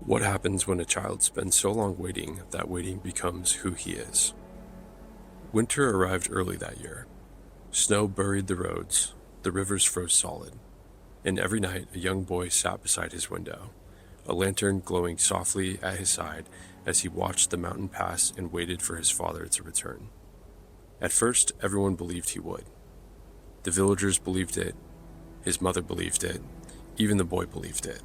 What happens when a child spends so long waiting that waiting becomes who he is? Winter arrived early that year. Snow buried the roads, the rivers froze solid, and every night a young boy sat beside his window, a lantern glowing softly at his side as he watched the mountain pass and waited for his father to return. At first, everyone believed he would. The villagers believed it, his mother believed it, even the boy believed it.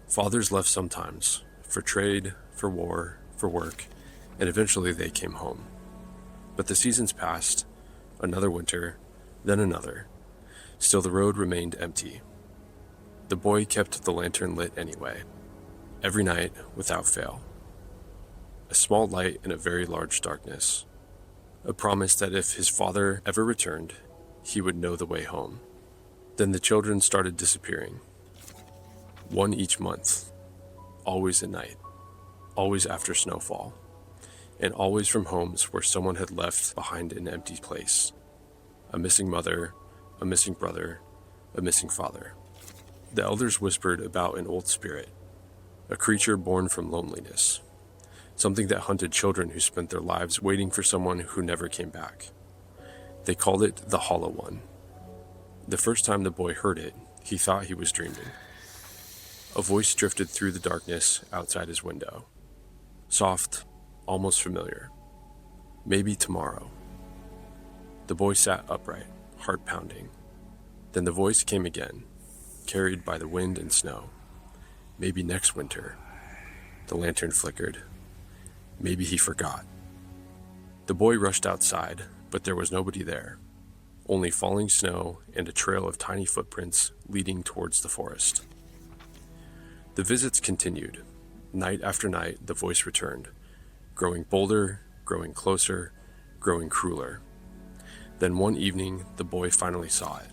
Fathers left sometimes, for trade, for war, for work, and eventually they came home. But the seasons passed, another winter, then another. Still the road remained empty. The boy kept the lantern lit anyway, every night without fail. A small light in a very large darkness. A promise that if his father ever returned, he would know the way home. Then the children started disappearing. One each month, always at night, always after snowfall, and always from homes where someone had left behind an empty place. A missing mother, a missing brother, a missing father. The elders whispered about an old spirit, a creature born from loneliness, something that hunted children who spent their lives waiting for someone who never came back. They called it the Hollow One. The first time the boy heard it, he thought he was dreaming. A voice drifted through the darkness outside his window. Soft, almost familiar. Maybe tomorrow. The boy sat upright, heart pounding. Then the voice came again, carried by the wind and snow. Maybe next winter. The lantern flickered. Maybe he forgot. The boy rushed outside, but there was nobody there. Only falling snow and a trail of tiny footprints leading towards the forest. The visits continued. Night after night, the voice returned, growing bolder, growing closer, growing crueler. Then one evening, the boy finally saw it.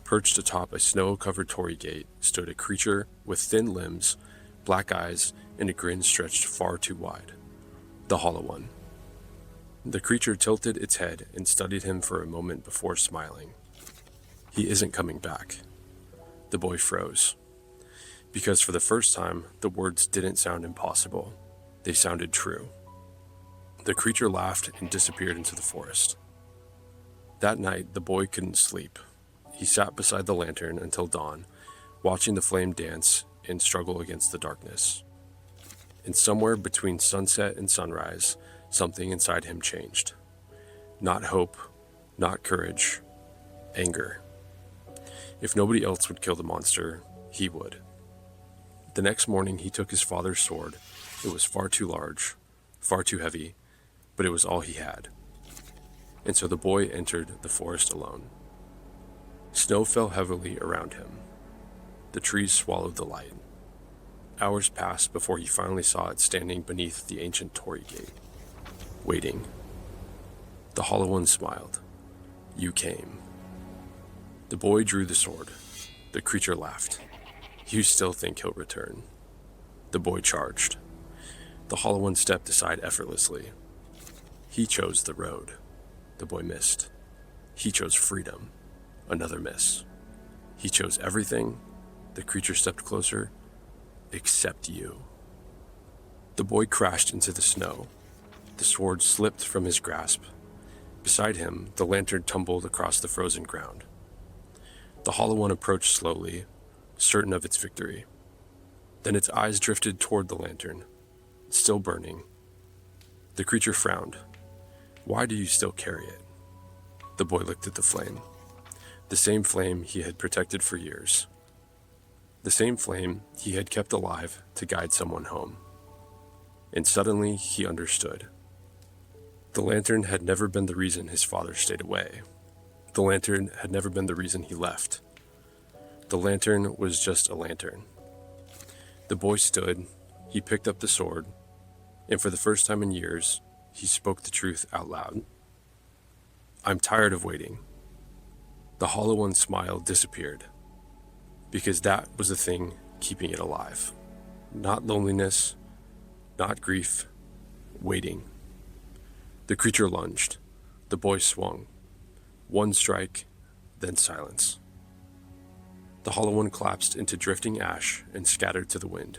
Perched atop a snow-covered torii gate stood a creature with thin limbs, black eyes, and a grin stretched far too wide. The Hollow One. The creature tilted its head and studied him for a moment before smiling. He isn't coming back. The boy froze. Because for the first time, the words didn't sound impossible. They sounded true. The creature laughed and disappeared into the forest. That night, the boy couldn't sleep. He sat beside the lantern until dawn, watching the flame dance and struggle against the darkness. And somewhere between sunset and sunrise, something inside him changed. Not hope, not courage, anger. If nobody else would kill the monster, he would. The next morning he took his father's sword. It was far too large, far too heavy, but it was all he had. And so the boy entered the forest alone. Snow fell heavily around him. The trees swallowed the light. Hours passed before he finally saw it standing beneath the ancient torii gate, waiting. The Hollow One smiled. You came. The boy drew the sword. The creature laughed. You still think he'll return. The boy charged. The Hollow One stepped aside effortlessly. He chose the road. The boy missed. He chose freedom. Another miss. He chose everything. The creature stepped closer. Except you. The boy crashed into the snow. The sword slipped from his grasp. Beside him, the lantern tumbled across the frozen ground. The Hollow One approached slowly, certain of its victory. Then its eyes drifted toward the lantern, still burning. The creature frowned. Why do you still carry it? The boy looked at the flame. The same flame he had protected for years. The same flame he had kept alive to guide someone home. And suddenly he understood. The lantern had never been the reason his father stayed away. The lantern had never been the reason he left. The lantern was just a lantern. The boy stood, he picked up the sword, and for the first time in years, he spoke the truth out loud. I'm tired of waiting. The Hollow One's smile disappeared, because that was the thing keeping it alive. Not loneliness, not grief, waiting. The creature lunged. The boy swung. One strike, then silence. The Hollow One collapsed into drifting ash and scattered to the wind.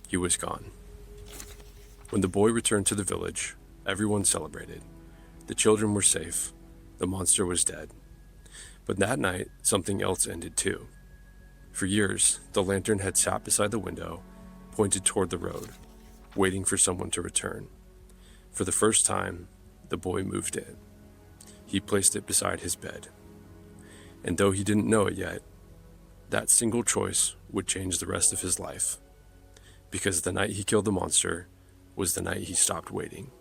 He was gone. When the boy returned to the village, everyone celebrated. The children were safe. The monster was dead. But that night, something else ended too. For years, the lantern had sat beside the window, pointed toward the road, waiting for someone to return. For the first time, the boy moved it. He placed it beside his bed. And though he didn't know it yet, that single choice would change the rest of his life. Because the night he killed the monster was the night he stopped waiting.